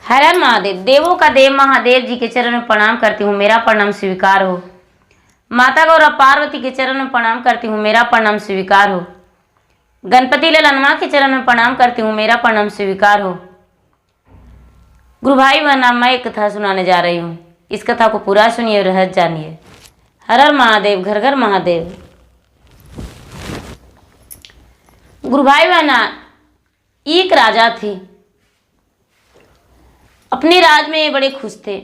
हर हर महादेव। देवों का देव महादेव जी के चरण में प्रणाम करती हूँ, मेरा प्रणाम स्वीकार हो। माता गौरा पार्वती के चरण में प्रणाम करती हूँ, मेरा प्रणाम स्वीकार हो। गणपति ललनमा के चरण में प्रणाम करती हूँ, मेरा प्रणाम स्वीकार हो। गुरु भाई बहना, मैं एक कथा सुनाने जा रही हूँ। इस कथा को पूरा सुनिए और रहस्य जानिए। हर हर महादेव, घर घर महादेव। गुरु भाई बहना, एक राजा थे। अपने राज में बड़े खुश थे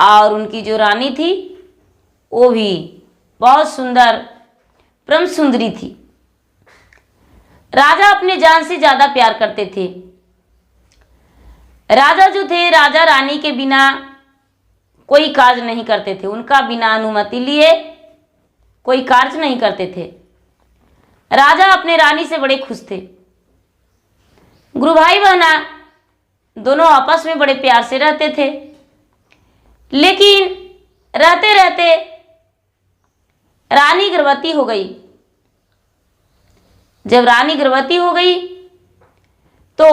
और उनकी जो रानी थी वो भी बहुत सुंदर परम सुंदरी थी। राजा अपने जान से ज्यादा प्यार करते थे। राजा जो थे, राजा रानी के बिना कोई कार्य नहीं करते थे। उनका बिना अनुमति लिए कोई कार्य नहीं करते थे। राजा अपने रानी से बड़े खुश थे। गुरु भाई बहना, दोनों आपस में बड़े प्यार से रहते थे। लेकिन रहते रहते रानी गर्भवती हो गई। जब रानी गर्भवती हो गई तो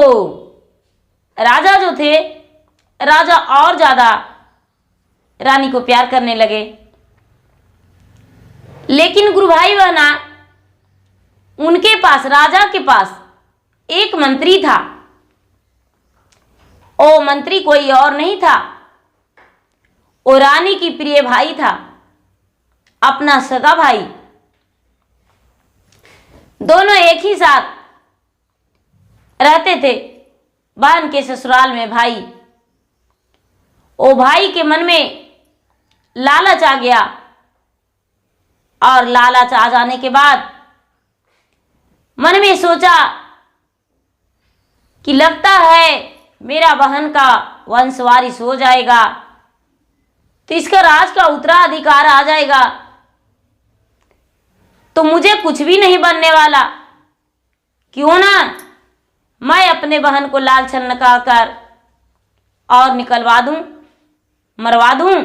राजा जो थे, राजा और ज्यादा रानी को प्यार करने लगे। लेकिन गुरु भाई बहना, उनके पास, राजा के पास एक मंत्री था। ओ मंत्री कोई और नहीं था, ओ रानी की प्रिय भाई था, अपना सगा भाई। दोनों एक ही साथ रहते थे, बहन के ससुराल में भाई। ओ भाई के मन में लालच आ गया और लालच आ जाने के बाद मन में सोचा कि लगता है मेरा बहन का वंश वारिस हो जाएगा तो इसका राज का उत्तराधिकार आ जाएगा, तो मुझे कुछ भी नहीं बनने वाला। क्यों ना मैं अपने बहन को लाल छल लगाकर और निकलवा दूं, मरवा दूं।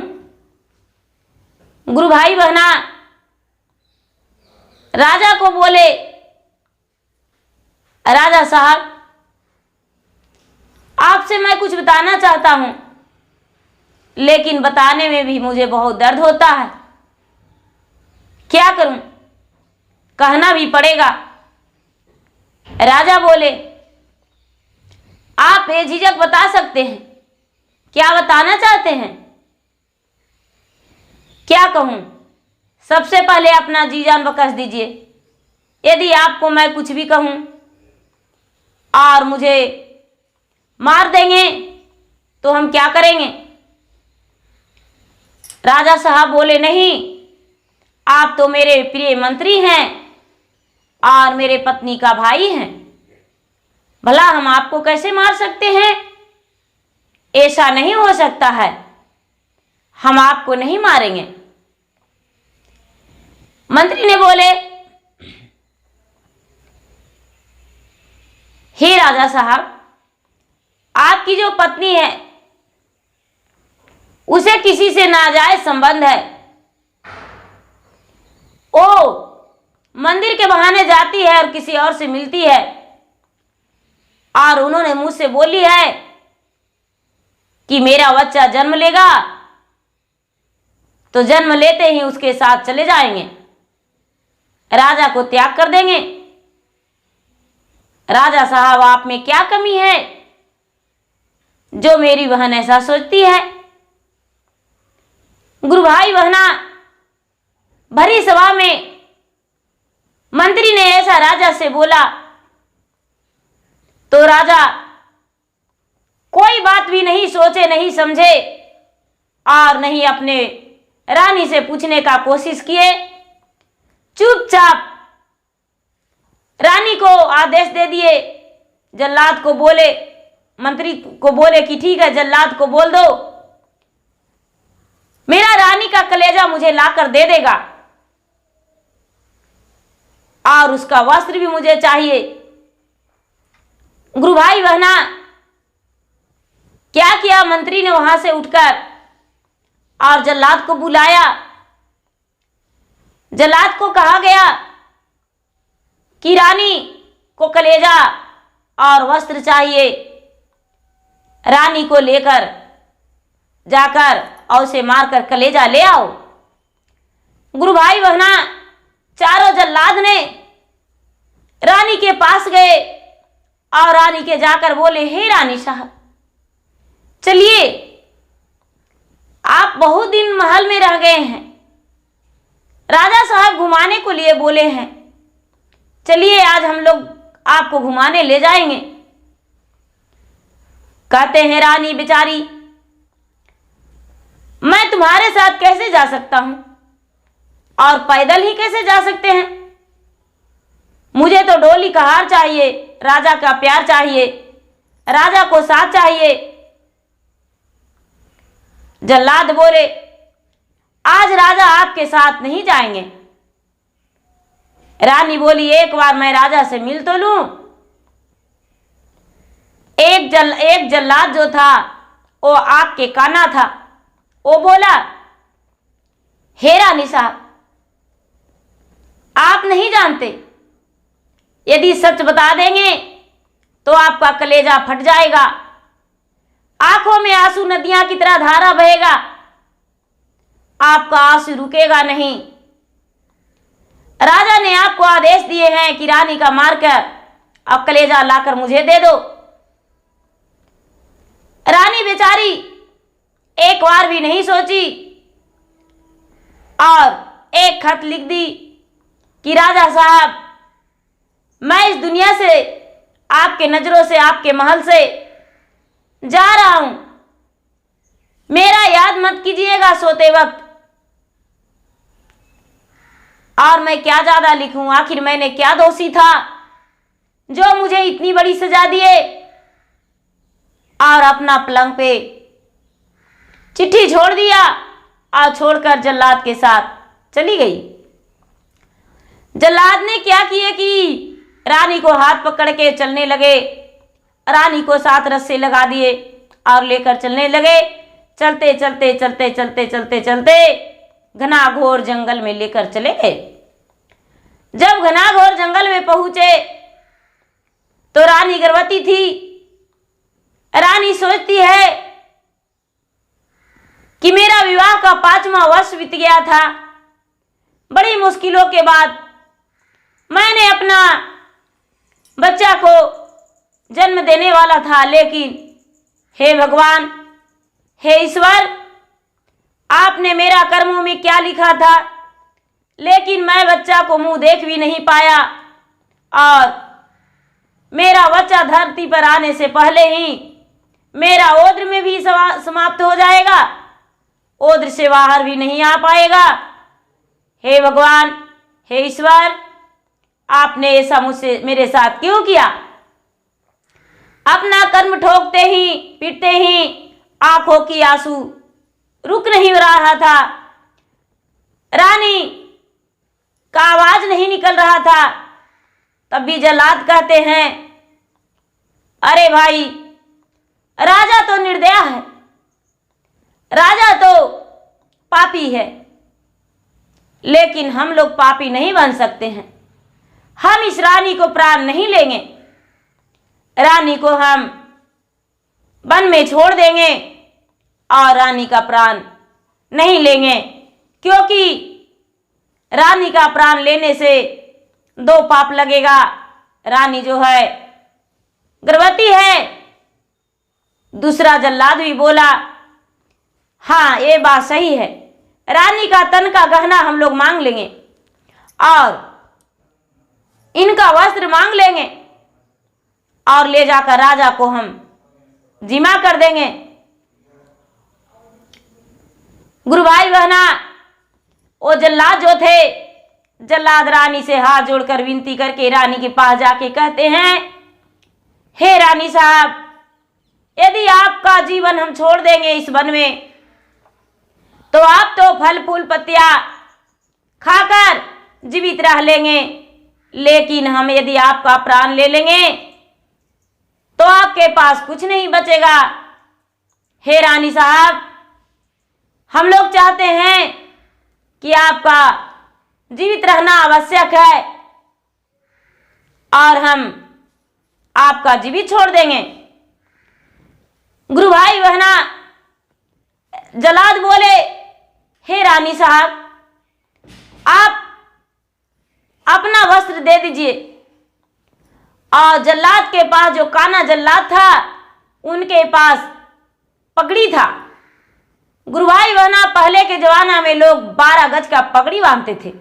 गुरु भाई बहना राजा को बोले, राजा साहब, आपसे मैं कुछ बताना चाहता हूं, लेकिन बताने में भी मुझे बहुत दर्द होता है। क्या करूं, कहना भी पड़ेगा। राजा बोले, आप बेझिझक बता सकते हैं, क्या बताना चाहते हैं? क्या कहूं? सबसे पहले अपना जी जान बकस दीजिए। यदि आपको मैं कुछ भी कहूं और मुझे मार देंगे तो हम क्या करेंगे? राजा साहब बोले, नहीं, आप तो मेरे प्रिय मंत्री हैं और मेरे पत्नी का भाई हैं, भला हम आपको कैसे मार सकते हैं? ऐसा नहीं हो सकता है, हम आपको नहीं मारेंगे। मंत्री ने बोले, हे राजा साहब, आपकी जो पत्नी है उसे किसी से नाजायज संबंध है। ओ मंदिर के बहाने जाती है और किसी और से मिलती है, और उन्होंने मुझसे बोली है कि मेरा बच्चा जन्म लेगा तो जन्म लेते ही उसके साथ चले जाएंगे, राजा को त्याग कर देंगे। राजा साहब, आप में क्या कमी है जो मेरी बहन ऐसा सोचती है? गुरु भाई बहना, भरी सभा में मंत्री ने ऐसा राजा से बोला तो राजा कोई बात भी नहीं सोचे, नहीं समझे और नहीं अपने रानी से पूछने का कोशिश किए। चुपचाप रानी को आदेश दे दिए। जल्लाद को बोले, मंत्री को बोले कि ठीक है, जल्लाद को बोल दो मेरा रानी का कलेजा मुझे लाकर दे देगा और उसका वस्त्र भी मुझे चाहिए। गुरु भाई बहना, क्या किया मंत्री ने? वहां से उठकर और जल्लाद को बुलाया। जल्लाद को कहा गया कि रानी को कलेजा और वस्त्र चाहिए। रानी को लेकर जाकर और उसे मारकर कलेजा ले आओ। गुरु भाई बहना चारों जल्लाद ने रानी के पास गए और रानी के जाकर बोले, हे रानी साहब, चलिए, आप बहुत दिन महल में रह गए हैं, राजा साहब घुमाने को लिए बोले हैं, चलिए आज हम लोग आपको घुमाने ले जाएंगे। कहते हैं, रानी बेचारी, मैं तुम्हारे साथ कैसे जा सकता हूं और पैदल ही कैसे जा सकते हैं? मुझे तो डोली का हार चाहिए, राजा का प्यार चाहिए, राजा को साथ चाहिए। जल्लाद बोले, आज राजा आपके साथ नहीं जाएंगे। रानी बोली, एक बार मैं राजा से मिल तो लूं। एक जल्लाद जो था वो आग के काना था, वो बोला, हे रानी साहब, आप नहीं जानते, यदि सच बता देंगे तो आपका कलेजा फट जाएगा, आंखों में आंसू नदियां की तरह धारा बहेगा, आपका आंसू रुकेगा नहीं। राजा ने आपको आदेश दिए हैं कि रानी का मारकर अब कलेजा लाकर मुझे दे दो। रानी बेचारी एक बार भी नहीं सोची और एक खत लिख दी कि राजा साहब, मैं इस दुनिया से, आपके नजरों से, आपके महल से जा रहा हूं, मेरा याद मत कीजिएगा सोते वक्त। और मैं क्या ज्यादा लिखूं, आखिर मैंने क्या दोषी था जो मुझे इतनी बड़ी सजा दिए। और अपना पलंग पे चिट्ठी छोड़ दिया और छोड़कर जल्लाद के साथ चली गई। जल्लाद ने क्या किए कि रानी को हाथ पकड़ के चलने लगे, रानी को साथ रस्से लगा दिए और लेकर चलने लगे। चलते चलते चलते चलते चलते चलते घना घोर जंगल में लेकर चले गए। जब घना घोर जंगल में पहुंचे तो रानी गर्भवती थी। रानी सोचती है कि मेरा विवाह का 5वां वर्ष बीत गया था, बड़ी मुश्किलों के बाद मैंने अपना बच्चा को जन्म देने वाला था, लेकिन हे भगवान, हे ईश्वर, आपने मेरा कर्मों में क्या लिखा था, लेकिन मैं बच्चा को मुंह देख भी नहीं पाया और मेरा बच्चा धरती पर आने से पहले ही मेरा ओद्र में भी समाप्त हो जाएगा, ओद्र से बाहर भी नहीं आ पाएगा। हे भगवान, हे ईश्वर, आपने ऐसा मुझसे, मेरे साथ क्यों किया? अपना कर्म ठोकते ही, पीटते ही आंखों की आंसू रुक नहीं रहा था, रानी का आवाज नहीं निकल रहा था। तब भी जल्लाद कहते हैं, अरे भाई, राजा तो निर्दया है, राजा तो पापी है, लेकिन हम लोग पापी नहीं बन सकते हैं। हम इस रानी को प्राण नहीं लेंगे, रानी को हम वन में छोड़ देंगे और रानी का प्राण नहीं लेंगे, क्योंकि रानी का प्राण लेने से 2 पाप लगेगा। रानी जो है गर्भवती है। दूसरा जल्लाद भी बोला, हाँ ये बात सही है, रानी का तन का गहना हम लोग मांग लेंगे और इनका वस्त्र मांग लेंगे और ले जाकर राजा को हम जिमा कर देंगे। गुरु भाई बहना, वो जल्लाद जो थे, जल्लाद रानी से हाथ जोड़कर विनती करके रानी के पास जाके कहते हैं, हे रानी साहब, यदि आपका जीवन हम छोड़ देंगे इस वन में, तो आप तो फल फूल पत्तियां खाकर जीवित रह लेंगे, लेकिन हम यदि आपका प्राण ले लेंगे तो आपके पास कुछ नहीं बचेगा। हे रानी साहब, हम लोग चाहते हैं कि आपका जीवित रहना आवश्यक है और हम आपका जीवित छोड़ देंगे। गुरु भाई बहना, जल्लाद बोले, हे रानी साहब, आप अपना वस्त्र दे दीजिए। और जल्लाद के पास, जो काना जल्लाद था, उनके पास पगड़ी था। गुरु भाई बहना, पहले के जमाना में लोग 12 गज का पगड़ी बांधते थे।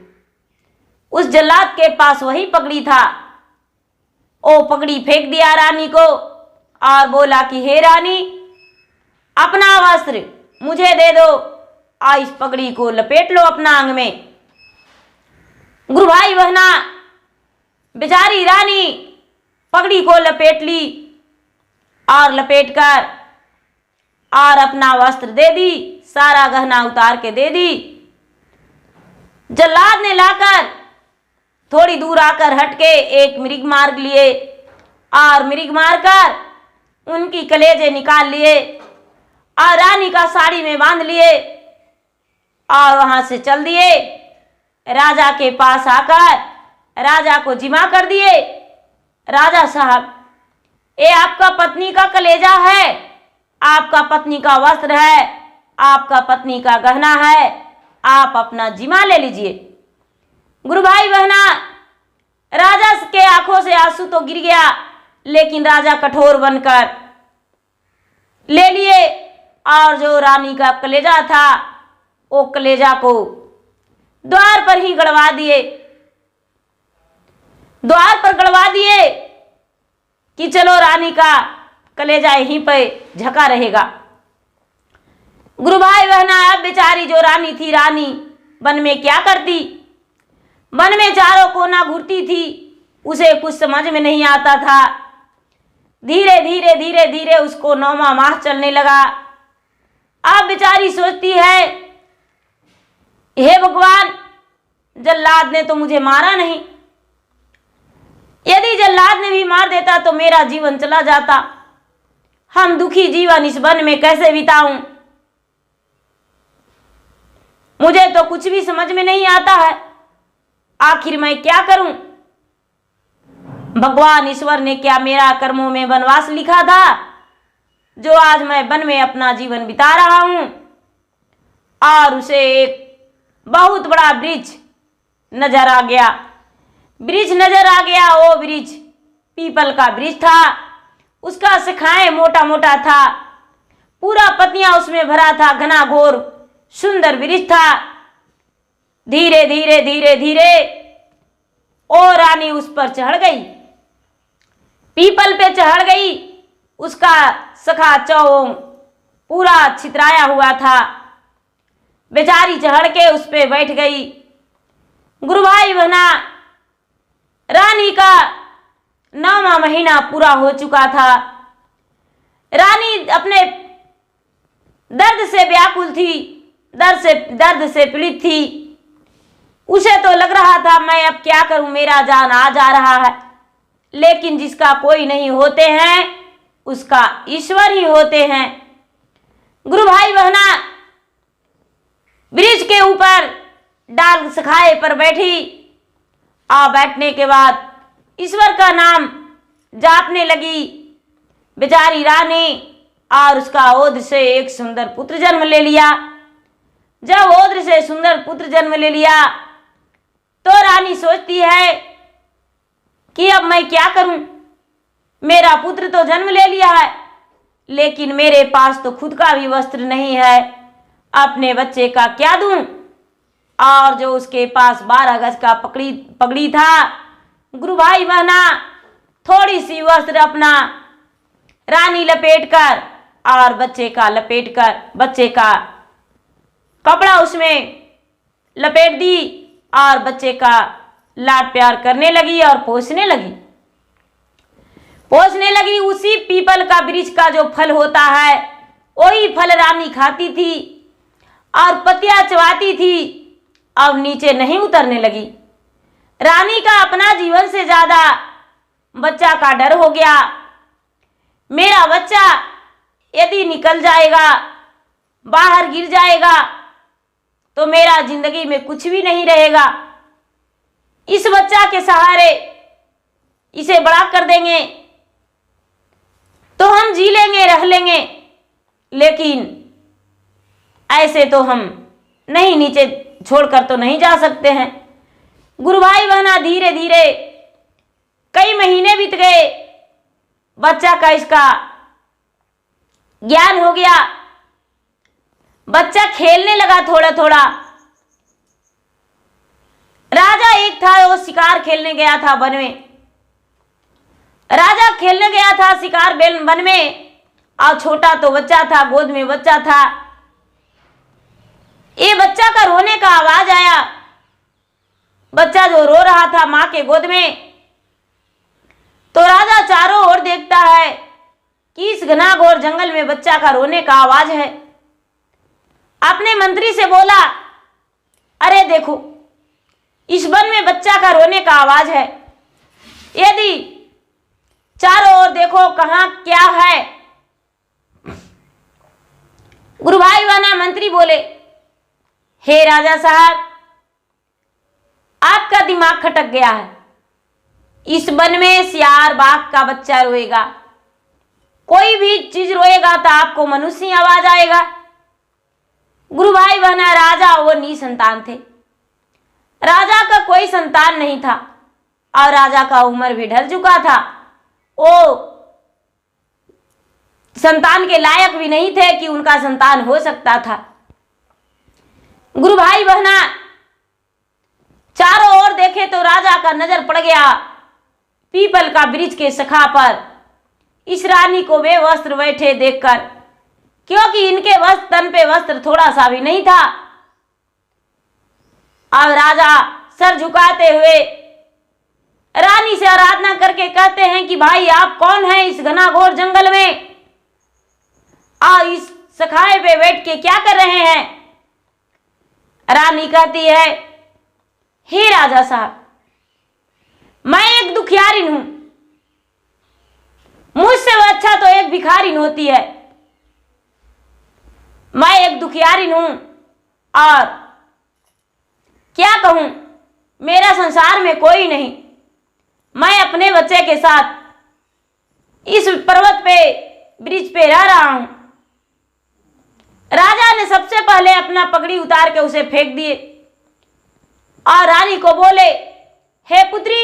उस जल्लाद के पास वही पगड़ी था। ओ पगड़ी फेंक दिया रानी को और बोला कि हे रानी, अपना वस्त्र मुझे दे दो और इस पगड़ी को लपेट लो अपना अंग में। गुरु भाई बहना, बेचारी रानी पगड़ी को लपेट ली और लपेटकर और अपना वस्त्र दे दी, सारा गहना उतार के दे दी। जल्लाद ने लाकर थोड़ी दूर आकर हटके एक मृग मार लिए और मृग मारकर उनकी कलेजे निकाल लिए और रानी का साड़ी में बांध लिए और वहां से चल दिए। राजा के पास आकर राजा को जिमा कर दिए। राजा साहब, ये आपका पत्नी का कलेजा है, आपका पत्नी का वस्त्र है, आपका पत्नी का गहना है, आप अपना जिमा ले लीजिए। गुरु भाई बहना, राजा के आंखों से आंसू तो गिर गया, लेकिन राजा कठोर बनकर ले लिए और जो रानी का कलेजा था, वो कलेजा को द्वार पर ही गड़वा दिए। द्वार पर गड़वा दिए कि चलो रानी का कलेजा यहीं पे झका रहेगा। गुरु भाई बहना, अब बेचारी जो रानी थी, रानी वन में क्या करती? वन में चारों कोना घूरती थी, उसे कुछ समझ में नहीं आता था। धीरे धीरे धीरे धीरे उसको 9वां माह चलने लगा। अब बेचारी सोचती है, हे भगवान, जल्लाद ने तो मुझे मारा नहीं, यदि जल्लाद ने भी मार देता तो मेरा जीवन चला जाता। हम दुखी जीवन इस वन में कैसे बिताऊं? मुझे तो कुछ भी समझ में नहीं आता है, आखिर मैं क्या करूं? भगवान ईश्वर ने क्या मेरा कर्मों में वनवास लिखा था, जो आज मैं वन में अपना जीवन बिता रहा हूं? और उसे एक बहुत बड़ा वृक्ष नजर आ गया। वृक्ष नजर आ गया, वो वृक्ष पीपल का वृक्ष था। उसका शाखाएं मोटा मोटा था, पूरा पत्तियां उसमें भरा था, घना घोर सुंदर वृक्ष था। धीरे धीरे धीरे धीरे ओ रानी उस पर चढ़ गई, पीपल पे चढ़ गई। उसका शाखा चौंग पूरा छितराया हुआ था। बेचारी चढ़ के उस पे बैठ गई। गुरु भाई बहना, रानी का 9वां महीना पूरा हो चुका था। रानी अपने दर्द से व्याकुल थी, दर्द से पीड़ित थी। उसे तो लग रहा था, मैं अब क्या करूं, मेरा जान आ जा रहा है। लेकिन जिसका कोई नहीं होते हैं, उसका ईश्वर ही होते हैं। गुरु भाई बहना, वृक्ष के ऊपर डाल शाखाए पर बैठी। बैठने के बाद ईश्वर का नाम जापने लगी बेचारी रानी, और उसका ओद्र से एक सुंदर पुत्र जन्म ले लिया। जब ओद्र से सुंदर पुत्र जन्म ले लिया तो रानी सोचती है कि अब मैं क्या करूं? मेरा पुत्र तो जन्म ले लिया है, लेकिन मेरे पास तो खुद का भी वस्त्र नहीं है, अपने बच्चे का क्या दूं? और जो उसके पास 12 गज का पगड़ी था, गुरु भाई बहना, थोड़ी सी वस्त्र अपना रानी लपेटकर और बच्चे का लपेटकर, बच्चे का कपड़ा उसमें लपेट दी और बच्चे का लाड प्यार करने लगी और पोसने लगी। उसी पीपल का वृक्ष का जो फल होता है, वही फल रानी खाती थी और पत्तियां चबाती थी। अब नीचे नहीं उतरने लगी। रानी का अपना जीवन से ज्यादा बच्चा का डर हो गया। मेरा बच्चा यदि निकल जाएगा, बाहर गिर जाएगा, तो मेरा जिंदगी में कुछ भी नहीं रहेगा। इस बच्चा के सहारे इसे बड़ा कर देंगे तो हम जी लेंगे, रह लेंगे, लेकिन ऐसे तो हम नहीं, नीचे छोड़कर तो नहीं जा सकते हैं। गुरु भाई बहना धीरे धीरे कई महीने बीत गए, बच्चा का इसका ज्ञान हो गया, बच्चा खेलने लगा थोड़ा थोड़ा। राजा एक था, वो शिकार खेलने गया था वन में। राजा खेलने गया था शिकार वन में, और छोटा तो बच्चा था, गोद में बच्चा था। ये बच्चा का रोने का आवाज आया। बच्चा जो रो रहा था मां के गोद में, तो राजा चारों ओर देखता है कि इस घनाघोर जंगल में बच्चा का रोने का आवाज है। अपने मंत्री से बोला, अरे देखो, इस वन में बच्चा का रोने का आवाज है, यदि चारों ओर देखो कहां क्या है। गुरु भाई बहना मंत्री बोले, हे राजा साहब, आपका दिमाग खटक गया है। इस वन में सियार बाघ का बच्चा रोएगा, कोई भी चीज रोएगा तो आपको मनुष्य आवाज आएगा। गुरु भाई बहना राजा वो निसंतान थे, राजा का कोई संतान नहीं था, और राजा का उम्र भी ढल चुका था। वो संतान के लायक भी नहीं थे कि उनका संतान हो सकता था। गुरु भाई बहना चारों ओर देखे तो राजा का नजर पड़ गया पीपल का वृक्ष के शाखा पर, इस रानी को वे वस्त्र बैठे देखकर, क्योंकि इनके वस्त्र तन पे वस्त्र थोड़ा सा भी नहीं था। अब राजा सर झुकाते हुए रानी से आराधना करके कहते हैं कि भाई आप कौन हैं इस घनाघोर जंगल में, और इस सखाए पे बैठ के क्या कर रहे हैं। रानी कहती है, हे राजा साहब, मैं एक दुखियारिन हूं, मुझसे वो अच्छा तो एक भिखारिन होती है। मैं एक दुखियारिन हूं, और क्या कहूं, मेरा संसार में कोई नहीं। मैं अपने बच्चे के साथ इस पर्वत पे ब्रिज पे रह रहा हूं। राजा ने सबसे पहले अपना पगड़ी उतार के उसे फेंक दिए, और रानी को बोले, हे पुत्री,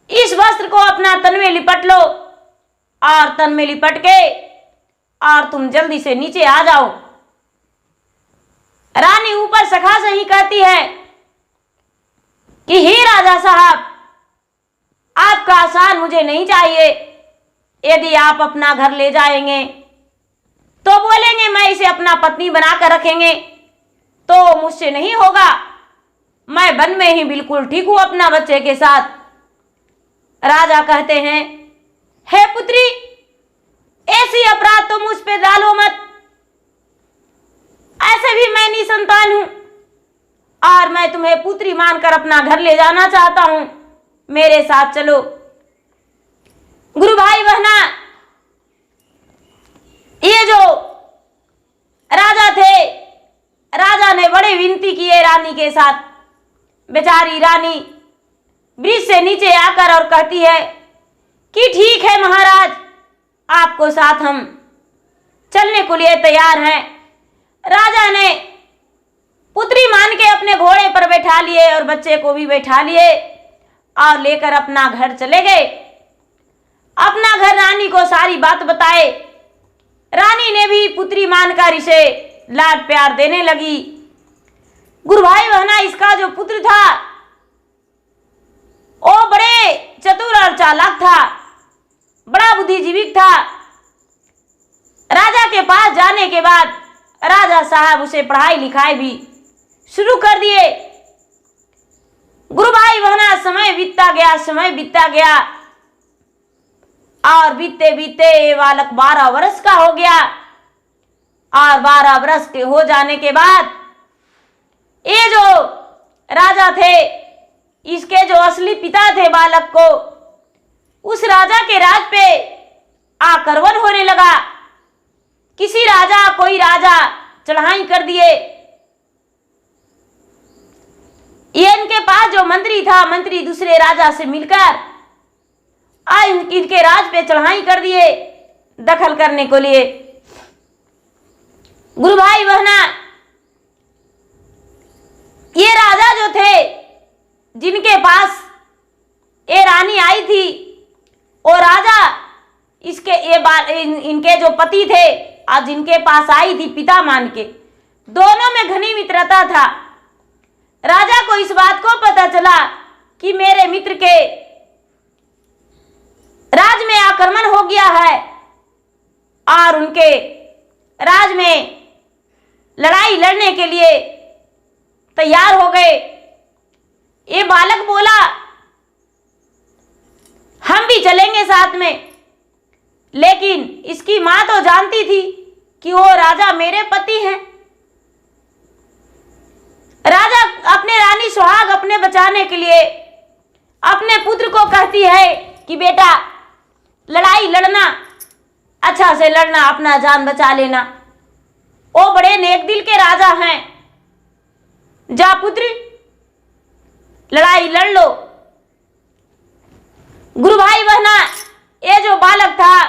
इस वस्त्र को अपना तन में लिपट लो, और तन में लिपट के और तुम जल्दी से नीचे आ जाओ। रानी ऊपर सखा से ही कहती है कि हे राजा साहब, आपका आसान मुझे नहीं चाहिए। यदि आप अपना घर ले जाएंगे तो बोलेंगे मैं इसे अपना पत्नी बनाकर रखेंगे, तो मुझसे नहीं होगा। मैं वन में ही बिल्कुल ठीक हूं अपना बच्चे के साथ। राजा कहते हैं, हे पुत्री, ऐसी अपराध तो मुझ पे डालो मत। ऐसे भी मैं निसंतान हूं, और मैं तुम्हें पुत्री मानकर अपना घर ले जाना चाहता हूं, मेरे साथ चलो। गुरु भाई बहना, ये जो राजा थे, राजा ने बड़े विनती किए रानी के साथ। बेचारी रानी ब्रिज से नीचे आकर और कहती है कि ठीक है महाराज, आपको साथ हम चलने को लिए तैयार हैं। राजा ने पुत्री मान के अपने घोड़े पर बैठा लिए और बच्चे को भी बैठा लिए, और लेकर अपना घर चले गए। अपना घर रानी को सारी बात बताए। रानी ने भी पुत्री मानकर इसे लाड प्यार देने लगी। गुरु भाई बहना, इसका जो पुत्र था वो बड़े चतुर और चालाक था, बड़ा बुद्धिजीवी था। राजा के पास जाने के बाद राजा साहब उसे पढ़ाई लिखाई भी शुरू कर दिए। गुरु भाई बहना, समय बीतता गया, समय बीतता गया, और बीतते बीतते बालक 12 वर्ष का हो गया। और 12 वर्ष के हो जाने के बाद ये जो राजा थे, इसके जो असली पिता थे बालक को, उस राजा के राज पे आक्रमण होने लगा। किसी राजा, कोई राजा चढ़ाई कर दिए। ये इनके पास जो मंत्री था, मंत्री दूसरे राजा से मिलकर इनके राज पे चढ़ाई कर दिए दखल करने को लिए। गुरु भाई बहना, ये राजा जो थे जिनके पास ये रानी आई थी, और राजा इनके जो पति थे आज जिनके पास आई थी पिता मान के, दोनों में घनी मित्रता था। राजा को इस बात को पता चला कि मेरे मित्र के राज में आक्रमण हो गया है और उनके राज में लड़ाई लड़ने के लिए तैयार हो गए। ये बालक बोला हम भी चलेंगे साथ में, लेकिन इसकी मां तो जानती थी कि वो राजा मेरे पति हैं। राजा अपने रानी सुहाग अपने बचाने के लिए अपने पुत्र को कहती है कि बेटा लड़ाई लड़ना, अच्छा से लड़ना, अपना जान बचा लेना। वो बड़े नेक दिल के राजा हैं। जा पुत्र लड़ाई लड़ लो। गुरु भाई बहना, ये जो बालक था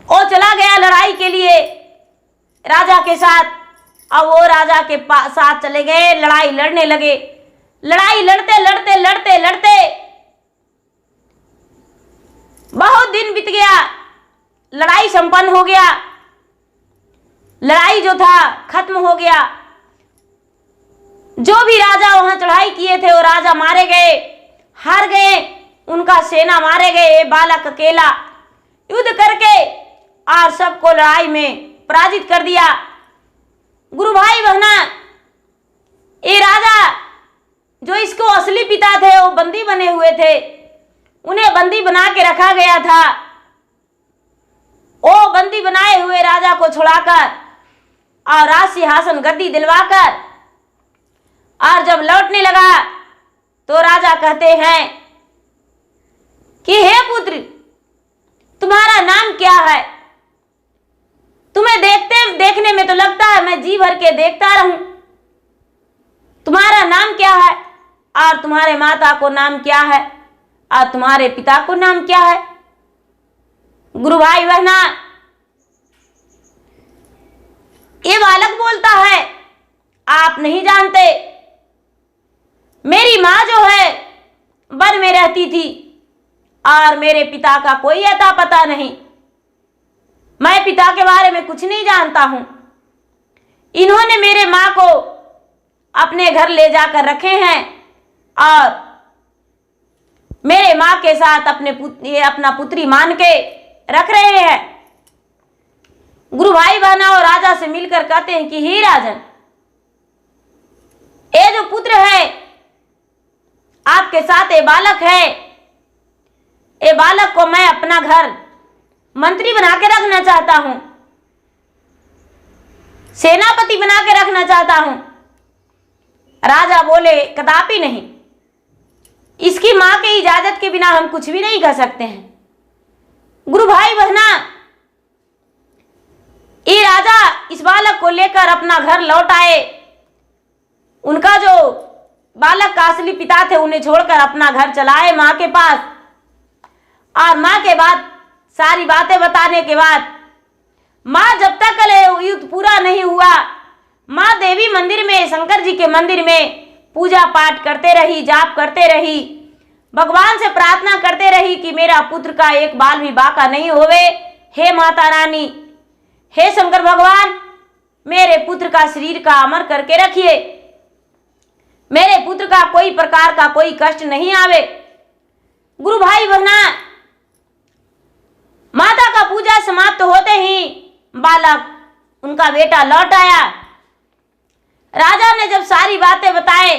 वो चला गया लड़ाई के लिए राजा के साथ। अब वो राजा के साथ चले गए, लड़ाई लड़ने लगे। लड़ाई लड़ते लड़ते लड़ते लड़ते बहुत दिन बीत गया, लड़ाई संपन्न हो गया, लड़ाई जो था खत्म हो गया। जो भी राजा वहां चढ़ाई किए थे वो राजा मारे गए, हार गए, उनका सेना मारे गए। ये बालक अकेला युद्ध करके और सबको लड़ाई में पराजित कर दिया। गुरु भाई बहना, ये राजा जो इसको असली पिता थे वो बंदी बने हुए थे, उन्हें बंदी बना के रखा गया था। वो बंदी बनाए हुए राजा को छुड़ाकर और राज सिंहासन गद्दी दिलवाकर और जब लौटने लगा तो राजा कहते हैं कि हे पुत्र, तुम्हारा नाम क्या है? तुम्हें देखने में तो लगता है मैं जी भर के देखता रहूं। तुम्हारा नाम क्या है और तुम्हारे माता को नाम क्या है और तुम्हारे पिता को नाम क्या है? गुरु भाई बहना, ये बालक बोलता है आप नहीं जानते, मेरी मां जो है वन में रहती थी और मेरे पिता का कोई अता पता नहीं। मैं पिता के बारे में कुछ नहीं जानता हूं। इन्होंने मेरे मां को अपने घर ले जाकर रखे हैं और मेरे मां के साथ अपना पुत्री मान के रख रहे हैं। गुरु भाई बहना और राजा से मिलकर कहते हैं कि हे राजन, ये जो पुत्र है आपके साथ ये बालक है, ये बालक को मैं अपना घर मंत्री बना के रखना चाहता हूं, सेनापति बना के रखना चाहता हूं। राजा बोले कदापि नहीं, इसकी मां की इजाजत के बिना हम कुछ भी नहीं कर सकते हैं। गुरु भाई बहना, ये राजा इस बालक को लेकर अपना घर लौट आए। उनका जो बालक का असली पिता थे उन्हें छोड़कर अपना घर चलाए मां के पास। और मां के बाद सारी बातें बताने के बाद मां जब तक युद्ध पूरा नहीं हुआ, मां देवी मंदिर में, शंकर जी के मंदिर में पूजा पाठ करते रही, जाप करते रही, भगवान से प्रार्थना करते रही कि मेरा पुत्र का एक बाल भी बाका नहीं होवे। हे माता रानी, हे शंकर भगवान, मेरे पुत्र का शरीर का अमर करके रखिए, मेरे पुत्र का कोई प्रकार का कोई कष्ट नहीं आवे। गुरु भाई बहना, माता का पूजा समाप्त होते ही बालक उनका बेटा लौट आया। राजा ने जब सारी बातें बताए,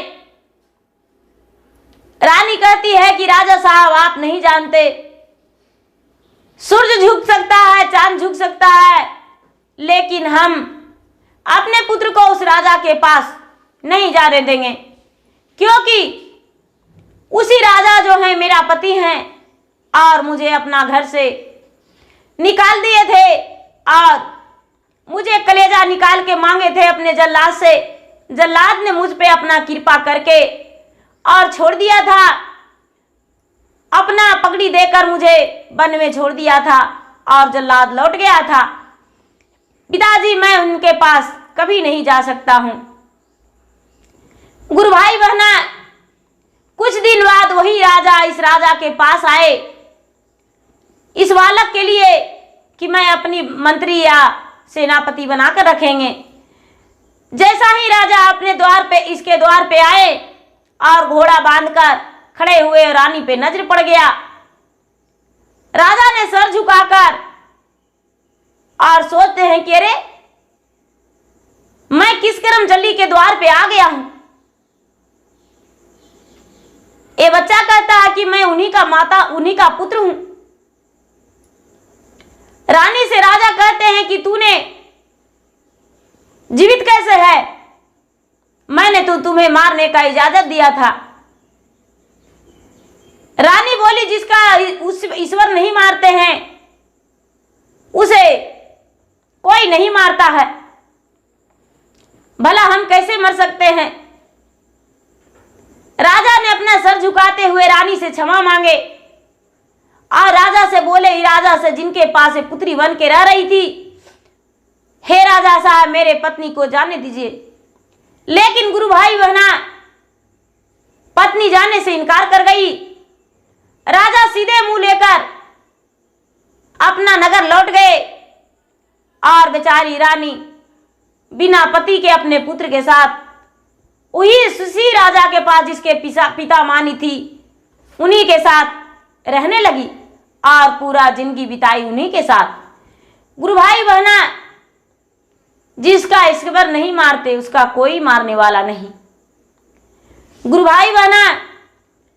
रानी कहती है कि राजा साहब आप नहीं जानते, सूरज झुक सकता है, चांद झुक सकता है, लेकिन हम अपने पुत्र को उस राजा के पास नहीं जाने देंगे, क्योंकि उसी राजा जो है मेरा पति हैं और मुझे अपना घर से निकाल दिए थे और मुझे कलेजा निकाल के मांगे थे अपने जल्लाद से। जल्लाद ने मुझ पे अपना कृपा करके और छोड़ दिया था, अपना पगड़ी देकर मुझे वन में छोड़ दिया था और जल्लाद लौट गया था। पिताजी मैं उनके पास कभी नहीं जा सकता हूं। गुरु भाई बहना, कुछ दिन बाद वही राजा इस राजा के पास आए इस बालक के लिए कि मैं अपनी मंत्री या सेनापति बनाकर रखेंगे। जैसा ही राजा अपने द्वार पे इसके द्वार पे आए और घोड़ा बांधकर खड़े हुए रानी पे नजर पड़ गया। राजा ने सर झुकाकर और सोचते हैं कि अरे मैं किस करमचल्ली के द्वार पे आ गया हूं। ये बच्चा कहता है कि मैं उन्हीं का माता उन्हीं का पुत्र हूं। रानी से राजा कहते हैं कि तूने जीवित कैसे है? मैंने तो तुम्हें मारने का इजाजत दिया था। रानी बोली जिसका ईश्वर नहीं मारते हैं उसे कोई नहीं मारता है, भला हम कैसे मर सकते हैं? राजा ने अपना सर झुकाते हुए रानी से क्षमा मांगे और राजा से बोले, राजा से जिनके पास पुत्री बन के रह रही थी, हे राजा साहब मेरे पत्नी को जाने दीजिए। लेकिन गुरु भाई बहना, पत्नी जाने से इनकार कर गई। राजा सीधे मुंह लेकर अपना नगर लौट गए और बेचारी रानी बिना पति के अपने पुत्र के साथ उसी राजा के पास जिसके पिता मानी थी उन्हीं के साथ रहने लगी और पूरा जिंदगी बिताई उन्हीं के साथ। गुरु भाई बहना, जिसका ईश्वर नहीं मारते उसका कोई मारने वाला नहीं। गुरु भाई बहना,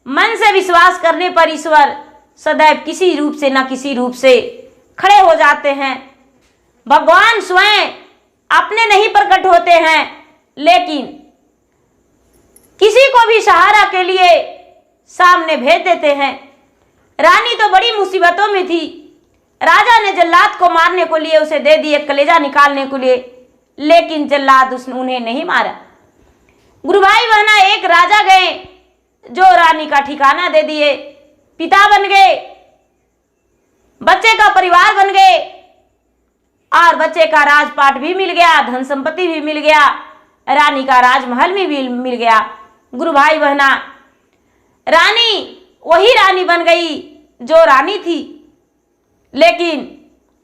मन से विश्वास करने पर ईश्वर सदैव किसी रूप से न किसी रूप से खड़े हो जाते हैं। भगवान स्वयं अपने नहीं प्रकट होते हैं, लेकिन किसी को भी सहारा के लिए सामने भेज देते हैं। रानी तो बड़ी मुसीबतों में थी। राजा ने जल्लाद को मारने को लिए उसे दे दिए कलेजा निकालने के लिए, लेकिन जल्लाद उसने उन्हें नहीं मारा। गुरु भाई बहना, एक राजा गए जो रानी का ठिकाना दे दिए, पिता बन गए, बच्चे का परिवार बन गए और बच्चे का राजपाट भी मिल गया, धन संपत्ति भी मिल गया, रानी का राजमहल भी मिल गया। गुरु भाई बहना, रानी वही रानी बन गई जो रानी थी, लेकिन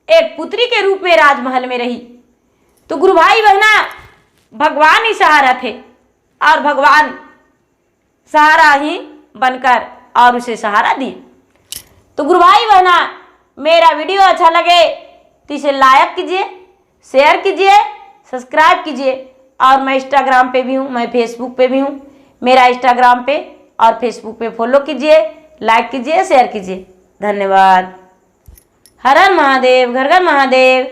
एक पुत्री के रूप में राजमहल में रही। तो गुरु भाई बहना, भगवान ही सहारा थे और भगवान सहारा ही बनकर और उसे सहारा दिए। तो गुरु भाई बहना, मेरा वीडियो अच्छा लगे तो इसे लाइक कीजिए, शेयर कीजिए, सब्सक्राइब कीजिए। और मैं इंस्टाग्राम पे भी हूँ, मैं फेसबुक पे भी हूँ। मेरा इंस्टाग्राम पे और फेसबुक पे फॉलो कीजिए, लाइक कीजिए, शेयर कीजिए। धन्यवाद। हर हर महादेव, घर घर महादेव।